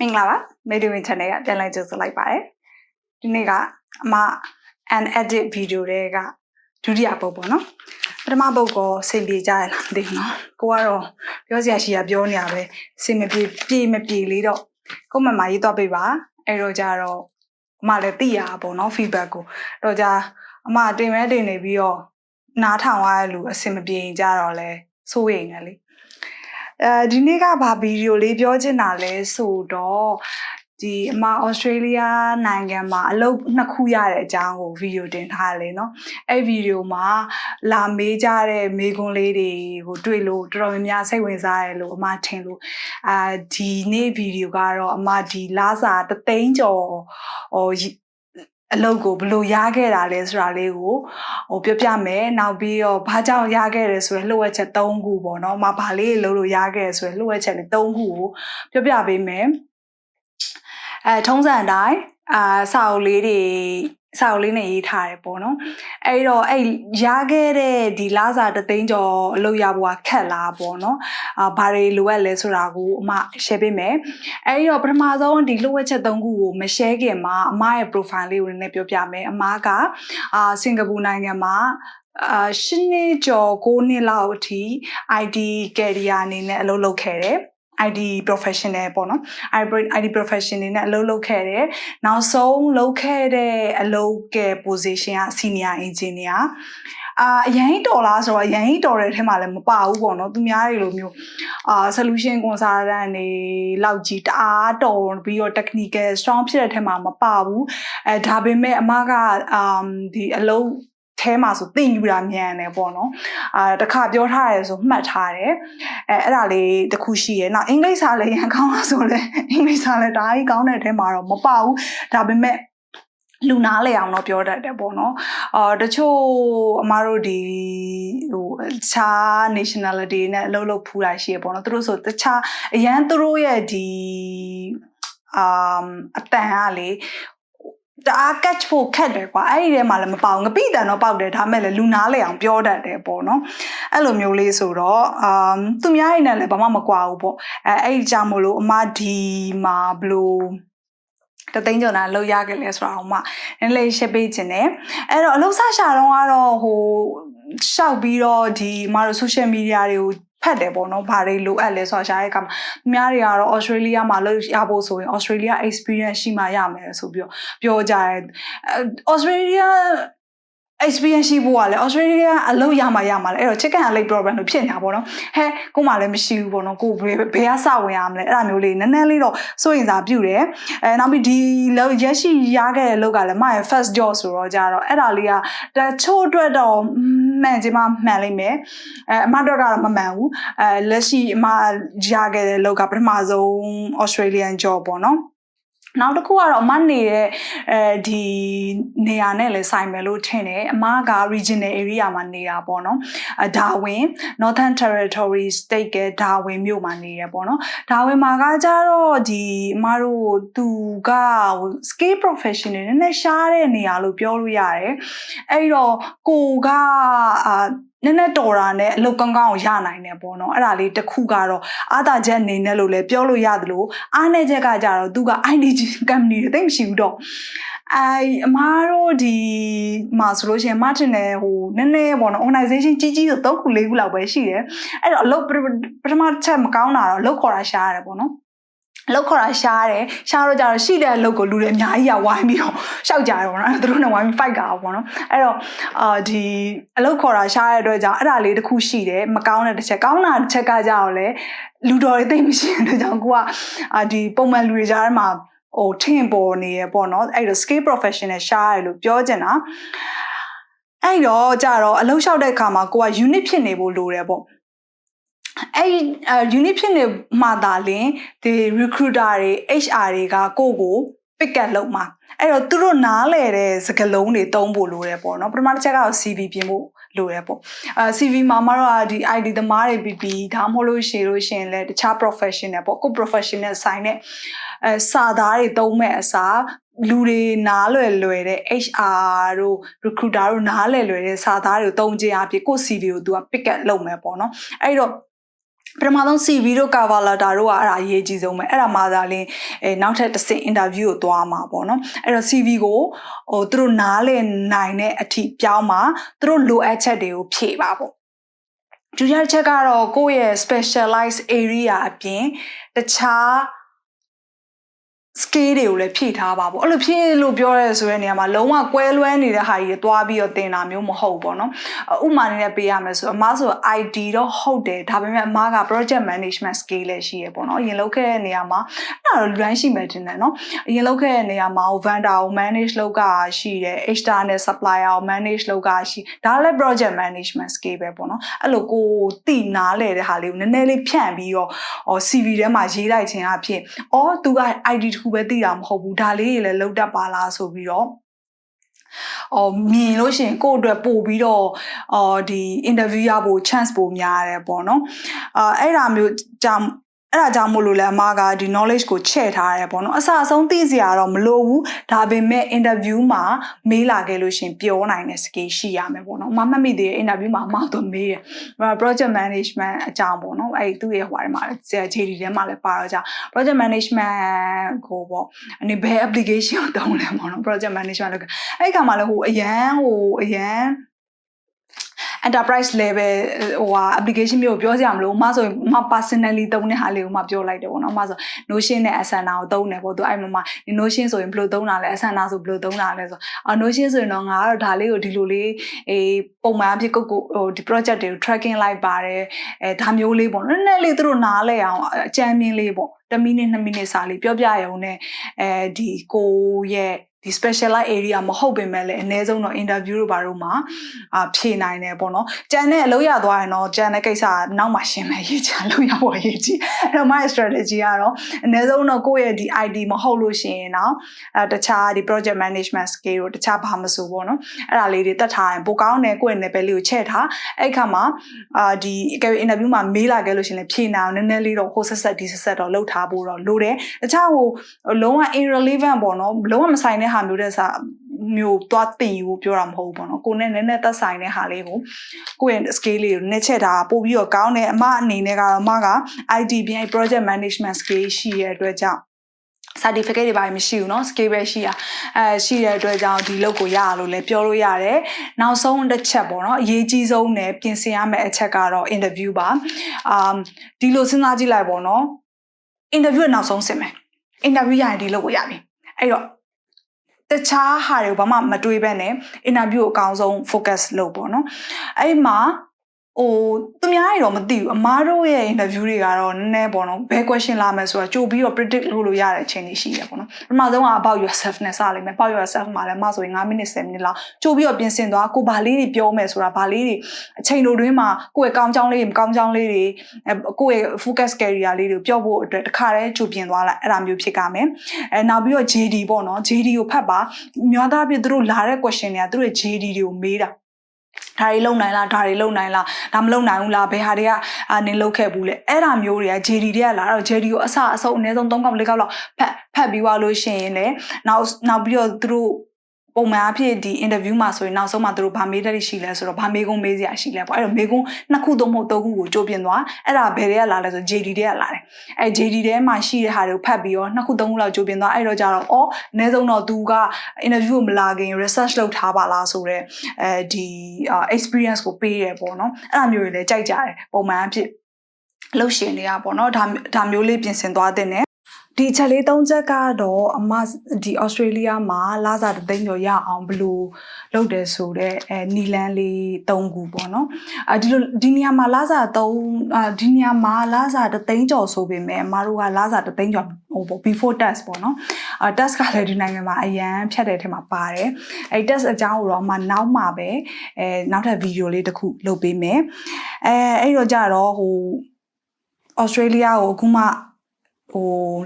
မင်္ဂလာပါမေဒီဝင်း channel ကပြန်လည်ကြိုဆိုလိုက်ပါတယ်ဒီနေ့ကအမ an edit video တွေကဒုတိယပုတ်ပေါ့နော်ပထမပုတ်ကစင်ပြေကြရလားမသိဘူးနော်ကိုကတော့ပြောစရာရှိရပြောနေရပဲစင်မပြေမပြေလေးတော့ကိုမမရေးတော့ပေးပါအဲ့တော့ကြတော့အမလည်းသိရပါပေါ့နော် feedback ကိုတော့ကြအမတင်မဲတင်နေပြီးတော့နားထောင်ရတဲ့လူအစင်မပြေရင်ကြတော့လဲစိုးရိမ်တယ်လေဒီနေ့ကဗာဗီဒီယိုလေးပြောချင်တာလဲဆိုတော့ဒီအမဩစတြေးလျနိုင်ငံမှာအလုပ်နှစ်ခုရတဲ့အကြောင်းကိုဗီဒီယိုတင်ထားလေနော်အဲ့ဗီဒီယိုမှာလာမေးကြတဲ့မေးခွန်းလေးတွေကိုတွေ့လို့တော်တော်များများစိတ်ဝင်စားတယ်လို့အမထင်လို့ဒီနေ့ဗီဒီယိုကတော့အမဒီလာစာ3သိန်းကျော်အလုပ်ကိုဘယ်လိုရခဲ့တာလဲဆိုတာလေးကိုပြောပြမယ်နောက်ပြီးတော့ဘာကြောင့်ရခဲ့တယ်ဆိုရယ်လှုပ်ဝက်ချက်3ခုပေါ့နော်မဘာလေးလုပ်လို့ရခဲ့တယ်ဆိုရယ်လှုပ်ဝက်ချက်လေး3ခုကိုပြောပြပေးမယ်ထုံးစံအတိုင်းစာအုပ်လေးနဲ့ရေးထားတယ်ပေါ့နော်အဲ့တော့အဲ့ရခဲ့တဲ့ဒီလာစာ3သိန်းကျော်အလုပ်ရဖို့ခက်လားပေါ့နော်ဘာတွေလိုအပ်လဲဆိုတာကိုအမ share ပေးမယ်အဲ့တော့ပထမဆုံးဒီလှုပ်ဝက်ချက်3ခုကိုမ share ခင်မှာအမရဲ့ profile လေးကိုနည်းနည်းပြောပြမယ်အမကစင်ကာပူနိုင်ငံမှာ8နှစ်ကျော်9နှစ်လောက်အထိ IT career အနေနဲ့အလုပ်လုပ်ခဲ့တယ်ID professional ပေါ့နော် ID professional နဲ့အလုပ်လုပ်ခဲ့တယ်နောက်ဆုံးလုပ်ခဲ့တဲ့အလုပ်က position က senior engineer အရင်တော်လားဆိုတော့အရင်တော်တဲ့အထက်မှာလည်းမပါဘူးပေါ့နော်သူများတွေလိုမျိုးsolution consultant တွေလောက်ကြီးတအားတော်ပြီးတော့ technical strong ဖြစ်တဲ့အထက်မှာမပါဘူးဒါပေမဲ့အမကဒီအလုပ်ထဲမှာဆိုသိယူတာမြန်တယ်ပေါ့နော်တခါပြောထားရဲဆိုမှတ်ထားတယ်အဲ့ဒါလေးတစ်ခုရှိရယ်နောက်အင်္ဂလိပ်စာလည်းရန်ကောင်းလားဆိုလဲအင်္ဂလိပ်စာလည်းဒါကြီးကောင်းတဲ့အထဲမှာတော့မပါဘူးဒါပေမဲ့လူနာလေအောင်တော့ပြောတတ်တယ်ပေါ့နော်တချို့အမားတို့ဒီတခြား nationality နဲ့အလုပ်လုပ်ဖူးတာရှိရပေါ့နော်သူတို့ဆိုတခြားအရန်သူတို့ရဲ့ဒီအတန်ကလေတအား catch ဖို့ခက်တယ်ကွာအဲ့ဒီထဲမှာလည်းမပေါငပိတန်တော့ပေါက်တယ်ဒါမဲ့လည်းလူနာလေအောင်ပြောတတ်တယ်ပေါ့နော်အဲ့လိုမျိုးလေးဆိုတော့သူများရင်းနဲ့လည်းဘာမှမကွာဘူးပေါ့အဲ့ဒီကြောင့်မလို့အမဒီမှာဘလို့တသိန်းကျော်နာလောက်ရခဲ့လဲဆိုတာအောင်မနည်းလေးရှင်းပေးခြင်းနဲ့အဲ့တော့အလုပ်ဆရှာတော့ကတော့ရှောက်ပြီးတော့ဒီမတို့ social media တွေကိုဖတ်တယ်ပေါ့နော်ဘာတွေလိုအပ်လဲဆိုတာရှားတဲ့အခါမှာအများတွေကတော့ Australia မှာလုပ်ရဖို့ဆိုရင် Australia experience ရှိမှရမယ်ဆိုပြီးပြောကြတယ် Australia experience ရှိဖို့ကလည်း Australia အလုပ်ရမှာလေအဲ့တော့ chicken and leg problem လို့ဖြစ်နေတာပေါ့နော်ဟဲကိုမှလည်းမရှိဘူးပေါ့နော်ကိုဘယ်ကစဝင်ရမလဲအဲ့ဒါမျိုးလေးနည်းနည်းလေးတော့စိုးရင်စာပြုတယ်နောက်ပြီးဒီရက်ရှိရခဲ့တဲ့အလုပ်ကလည်းမရဲ့ first job ဆိုတော့ကြတော့အဲ့ဒါလေးကတချို့အတွက်တော့မှန်ချင်းမှမှန်လိမ့်မယ်အမတို့ကတော့မမှန်ဘူးလက်ရှိအမရခဲ့တဲ့အလုပ်ကပထမဆုံး Australian job ပေါ့နော်နောက်တစ်ခုကတော့အမနေတဲ့ဒီနေရာနဲ့လည်းဆိုင်မယ်လို့ထင်တယ်အမက regional area မှာနေတာပေါ့နော်ဒါဝင် Northern Territory State ကဒါဝင်မြို့မှာနေရပေါ့နော်ဒါဝင်မှာကကြတော့ဒီအမတို့သူက skill professional နည်းနည်းရှားတဲ့နေရာလို့ပြောလို့ရတယ်အဲ့တော့ကိုကနည်းနည်းတော်တာနဲ့အလုပ်ကောင်းကိုရနိုင်တယ်ပေါ့နော်အဲ့ဒါလေးတစ်ခုကတော့အားသာချက်အနေနဲ့လို့လည်းပြောလို့ရတယ်လို့အားနည်းချက်ကကြတော့သူက IT company တွေသိမရှိဘူးတော့အမားတို့ဒီမှာဆိုလို့ရှိရင် Martin နဲ့နည်းနည်းပေါ့နော် organization ကြီးဆို3ခု4ခုလောက်ပဲရှိတယ်အဲ့တော့အလုပ်ပထမချက်မကောင်းတာတော့အလုပ်ခေါ်တာရှားရတယ်ပေါ့နော်လောက်ခေါ်တာရှားတယ်ရှားတော့ကြတော့ရှိတဲ့အလုပ်ကိုလူတွေအများကြီးဝိုင်းပြီးတော့ရှောက်ကြတယ်ပေါ့နော်သူတို့နဲ့ဝိုင်းပြီး fight တာပေါ့နော်အဲ့တော့ဒီအလုပ်ခေါ်တာရှားတဲ့အတွက်ကြောင့်အဲ့ဒါလေးတစ်ခုရှိတယ်မကောင်းတဲ့တစ်ချက်ကောင်းတာတစ်ချက်ကကြတော့လေလူတော်တွေသိမရှိတဲ့အတွက်ကြောင့်ကိုကဒီပုံမှန်လူတွေကြားထဲမှာထင်ပေါ်နေရပေါ့နော်အဲ့တော့ skill professional ရှားတယ်လို့ပြောချင်တာအဲ့တော့ကြတော့အလုပ်လျှောက်တဲ့အခါမှာကိုက unique ဖြစ်နေဖို့လိုတယ်ပေါ့အဲ့ unit ဖြစ်နေမှသာလင်ဒီ recruiter တွေ HR တွေကကိုကို pick up လုပ်မှာအဲ့တော့သူတို့နားလဲတဲ့စကားလုံးတွေသုံးဖို့လိုတယ်ပေါ့နော်ပထမတစ်ချက်ကတော့ CV ပြင်ဖို့လိုတယ်ပေါ့CV မှာမတော့ဒီ ID သမားတွေပြီးဒါမှမဟုတ်လို့ရှိရင်လည်းတခြား professional ပေါ့ကို professional ဆိုင်နဲ့စာသားတွေသုံးမဲ့အစားလူတွေနားလွယ်တဲ့ HR တို့ recruiter တို့နားလွယ်တဲ့စာသားတွေကိုသုံးခြင်းအပြင်ကို CV ကိုသူက pick up လုပ်မယ်ပေါ့နော်အဲ့တော့ ပထမဆုံး CV တို့ cover letter တို့ကအဲ့ဒါအရေးကြီးဆုံးပဲအဲ့ဒါမှသာလင်းနောက်ထပ်တစ်ဆင့် interview ကိုသွားမှာပေါ့နော်အဲ့တော့ CV ကိုသူတို့နားလည်နိုင်တဲ့အထိပြောင်းမှာသူတို့လိုအပ်ချက်တွေကိုဖြည့်ပါပေါ့ဒုတိယချက်ကတော့ကိုယ့်ရဲ့ specialized area အပြင်တခြားscale တွေကိုလည်းဖြည့်ထားပါပေါ့အဲ့လိုဖြည့်လို့ပြောရဲဆိုတဲ့နေရာမှာလုံးဝကွဲလွဲနေတဲ့ဟာကြီးတွေတွားပြီးတော့တင်တာမျိုးမဟုတ်ပေါ့နော်ဥပမာနဲ့ပေးရမယ်ဆိုအမားဆို ID တော့ဟုတ်တယ်ဒါပေမဲ့အမားက project management skill လည်းရှိရပေါ့နော်အရင်လုပ်ခဲ့တဲ့နေရာမှာအဲ့ဒါတော့လူတိုင်းရှိမယ်တင်တယ်နော်အရင်လုပ်ခဲ့တဲ့နေရာမှာ vendor ကို manage လုပ်ကရှိတယ် external supplier ကို manage လုပ်ကရှိဒါလည်း project management skill ပဲပေါ့နော်အဲ့လိုကိုတိနားလဲတဲ့ဟာလေးကိုနည်းနည်းလေးဖြန့်ပြီးတော့CV ထဲမှာရေးလိုက်ခြင်းအဖြစ်သူက ID တစ်ခုပဲသိတာမဟုတ်ဘူးဒါလေးတွေလည်းလောက်တတ်ပါလားဆိုပြီးတော့မြင်လို့ရှိရင်ကိုယ့်အတွက်ပို့ပြီးတော့ဒီ interview ရဖို့ chance ပိုများတယ်ပေါ့နော်အဲ့ဒါမျိုးကြောင့်အဲ့ဒါကြောင့်မို့လို့လဲအမကဒီ knowledge ကိုချဲ့ထားရတယ်ပေါ့နော်အစအဆုံးသိစရာတော့မလိုဘူးဒါပေမဲ့ interview မှာမေးလာခဲ့လို့ရှင်ပြောနိုင်တဲ့ skill ရှိရမယ်ပေါ့နော်အမမှတ်မိသေးတယ် interview မှာအမတော့မေးတယ် project management အကြောင်းပေါ့နော်အဲ့သူ့ရဲ့ဟိုထဲမှာ JD ထဲမှာလည်းပါတော့ကြ project management ကိုပေါ့အနေဘယ် application ကိုတောင်းလဲပေါ့နော် project management လို့အဲ့ခါမှာလည်းအရန်enterprise level application မျိုးပြောစရာမလိုမဆိုမ personally သုံးတဲ့ဟာလေးကိုမပြောလိုက်တယ်ပေါ့နော်မဆို Notion နဲ့ Asana ကိုသုံးတယ်ပေါ့သူအဲ့မှာ Notion ဆိုရင်ဘယ်လိုသုံးတာလဲ Asana ဆိုဘယ်လိုသုံးတာလဲဆိုNotion ဆိုရင်တော့ငါကတော့ဒါလေးကိုဒီလိုလေးပုံမှန်အဖြစ်ကိုဒီ project တွေကို tracking လိုက်ပါတယ်ဒါမျိုးလေးပေါ့နည်းနည်းလေးသူတို့နားလဲအောင်အကြမ်းမြင်လေးပေါ့1မိနစ်2မိနစ်စာလေးပြောပြရုံနဲ့ဒီကိုရဲ့ဒီ specialized area မဟုတ်ပေမဲ့လည်းအနည်းဆုံးတော့ interview တို့ဘာလို့မှဖြေနိုင်တယ်ပေါ့နော်ကြံတဲ့အလုပ်ရသွားရင်တော့ကြံတဲ့ကိစ္စနောက်မှရှင်းမယ်ရေးချလုပ်ရဖို့ရေးကြည့်အဲ့တော့ my strategy ကတော့အနည်းဆုံးတော့ကိုယ့်ရဲ့ဒီ ID မဟုတ်လို့ရှိရင်တော့တခြားဒီ project management skill တို့တခြားဘာမဆိုပေါ့နော်အဲ့ဒါလေးတွေတတ်ထားရင်ပိုကောင်းတယ်ကိုယ့်ရဲ့ level လေးကိုချဲ့ထားအဲ့ခါမှာဒီ interview မှာမေးလာခဲ့လို့ရှိရင်လည်းဖြေနိုင်အောင်နည်းနည်းလေးတော့ဟိုဆက်ဆက်ဒီဆက်ဆက်တော့လုပ်ထားဖို့တော့လိုတယ်တခြားလုံးဝ irrelevant ပေါ့နော်လုံးဝမဆိုင်တဲ့ဟာမျိုးတဲ့စာမျိုးသွားတင်ယူပြောတာမဟုတ်ဘူးပေါ့နော်ကိုနဲ့နည်းနည်းသက်ဆိုင်တဲ့ဟာလေးကိုကိုယ့်ရဲ့ skill လေးကိုနည်းချက်တာပို့ပြီးတော့ကောင်းတယ်အမအနေနဲ့ကတော့အမက IT ပြင် project management skill ရှိရတဲ့အတွက်ကြောင့် certificate တွေပါမရှိဘူးเนาะ skill ပဲရှိရရှိတဲ့အတွက်ကြောင့်ဒီလုပ်ကိုရလို့လည်းပြောလို့ရတယ်နောက်ဆုံးတစ်ချက်ပေါ့เนาะအရေးကြီးဆုံးနဲ့ပြင်ဆင်ရမယ့်အချက်ကတော့ interview ပါဒီလိုစဉ်းစားကြည့်လိုက်ပေါ့เนาะ interview နောက်ဆုံးဆင်မယ် interview ရရင်ဒီလုပ်ကိုရပြီအဲ့တော့တခြားဟာတွေကိုဘာမှမတွေးဘဲနဲ့ interview ကိုအကောင်းဆုံး focus လုပ်ပေါ့နော်အဲ့မှာသူများတွေတော့မသိဘူးအမားတို့ရဲ့ interview တွေကတော့နည်းနည်းပေါ့နော်ဘယ် question လာမယ်ဆိုတာကြိုပြီးတော့ predict လုပ်လို့ရတဲ့အချိန်တွေရှိရပေါ့နော်ပထမဆုံးက about yourself နဲ့စလိမ့်မယ် about yourself မှာလည်းမဆိုရင်9မိနစ်10မိနစ်လောက်ကြိုပြီးတော့ပြင်ဆင်သွားကိုဘာလေးတွေပြောမယ်ဆိုတာဘာလေးတွေအချိန်တို့တွင်းမှာကိုယ့်ရဲ့ကောင်းကြောင်းလေးတွေမကောင်းကြောင်းလေးတွေကိုယ့်ရဲ့ focus career လေးတွေကိုပြောဖို့အတွက်တစ်ခါတည်းကြိုပြင်သွားလိုက်အဲ့ဒါမျိုးဖြစ်ကြမယ်နောက်ပြီးတော့ JD ပေါ့နော် JD ကိုဖတ်ပါများသားပြသူတို့လာတဲ့ question တွေကသူတို့ရဲ့ JD တွေကိုမေးတာဒါတွေလုံနိုင်လားဒါတွေလုံနိုင်လားဒါမလုံနိုင်ဘူးလားဘယ်ဟာတွေကနင်လုပ်ခဲ့ဘူးလဲအဲ့ဒါမျိုးတွေက JD တွေကလာတော့ JD ကိုအစအဆုံးအနည်းဆုံး3កောက်4កောက်လောက်ဖတ်ပြီးသွားလို့ရှိရင်လည်းနောက်ပြီးတော့သူတို့ပုံမှန်အဖြစ်ဒီ interview မှာဆိုရင်နောက်ဆုံးမှာသူတို့ဗာမေးတတ်ရှိလဲဆိုတော့ဗာမေးကုန်းမေးစရာရှိလဲပေါ့အဲ့တော့မေးကုန်း2ခုသုံးမဟုတ်3ခုကိုကြိုးပြင်သွားအဲ့ဒါဘယ်တွေကလာလဲဆို JD တွေကလာတယ်အဲ့ JD ထဲမှာရှိတဲ့ဟာတွေကိုဖတ်ပြီးတော့2ခု3ခုလောက်ကြိုးပြင်သွားအဲ့တော့ကြတော့အနည်းဆုံးတော့သူက interview ကိုမလာခင် research လုပ်ထားပါလားဆိုတော့ဒီ experience ကိုပေးရပေါ့နော်အဲ့ဒါမျိုးတွေလည်းကြိုက်ကြတယ်ပုံမှန်အဖြစ်လှုပ်ရှင်တွေကပေါ့နော်ဒါမျိုးလေးပြင်ဆင်သွားတဲ့နဲ့ဒီချက်လေး၃ချက်ကတော့အမဒီ Australia မှာလာစာ3သိန်းကျော်ရအောင်ဘယ်လိုလုပ်တယ်ဆိုတော့နီလန်းလေး3ခုပေါ့နော်ဒီနေရာမှာလာစာဒီနေရာမှာလာစာ3သိန်းကျော်ဆိုပေမဲ့အမတို့ကလာစာ3သိန်းကျော်ပေါ့ before test ပေါ့နော်test ကလည်းဒီနိုင်ငံမှာအရန်ဖြတ်တဲ့ထဲမှာပါတယ်အဲ့ test အကြောင်းကိုတော့အမနောက်မှပဲနောက်ထပ်ဗီဒီယိုလေးတစ်ခုလုပ်ပေးမယ်အဲ့တော့ကြတော့Australia ကိုအခုမှ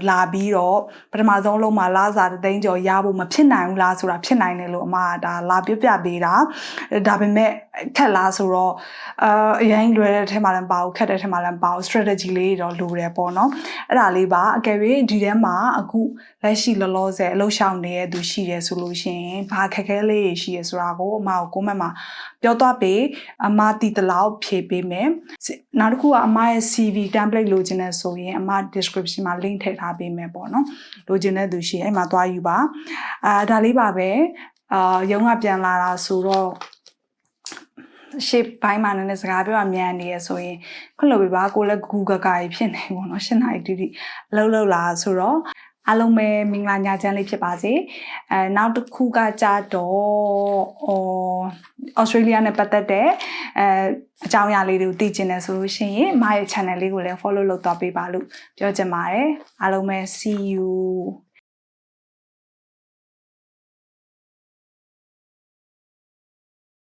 လာပြီးတော့ပထမဆုံးလုံးမှာလာစားတဲ့သိန်းကျော်ရဖို့မဖြစ်နိုင်ဘူးလားဆိုတာဖြစ်နိုင်တယ်လို့အမကဒါလာပြပြပေးတာဒါပေမဲ့ခက်လားဆိုတော့အရင်လွယ်တဲ့ထဲမှာလည်းမပါဘူးခက်တဲ့ထဲမှာလည်းမပါဘူး strategy လေးတော့လိုတယ်ပေါ့နော်အဲ့ဒါလေးပါအကယ်၍ဒီထဲမှာအခုလက်ရှိလောလောဆယ်အလုပ်ရှောင်နေတဲ့သူရှိတယ်ဆိုလို့ရှိရင်ဘာခက်ခဲလေးရှိရဆိုတာကိုအမကို comment မှာပြောသွားပေးအမတည်တလောက်ဖြည့်ပေးမယ်နောက်တစ်ခုကအမရဲ့ CV template လိုချင်တယ်ဆိုရင်အမ description မှာ link ထည့်ထားပေးမယ်ပေါ့နော်လိုချင်တဲ့သူရှိရင်အဲ့မှာသွားယူပါဒါလေးပါပဲရုံးကပြန်လာတာဆိုတော့ရှေ့ပိုင်းမှာလည်းစကားပြောအမြန်နေရဆိုရင်ခွင့်လို့ပြပါကိုလည်း Google ကာကြီးဖြစ်နေပေါ့နော်၈နာရီတိတိအလုပ်လုပ်လာဆိုတော့အားလုံးပဲမင်္ဂလာညချမ်းလေးဖြစ်ပါစေနောက်တစ်ခုကကြတော့ဩစတြေးလျနဲ့ပတ်သက်တဲ့အကြောင်းအရာလေးတွေကိုသိချင်တယ်ဆိုလို့ရှိရင်မရဲ့ channel လေးကိုလည်း follow လုပ်သွားပေးပါလို့ပြောချင်ပါတယ်အားလုံးပဲ see you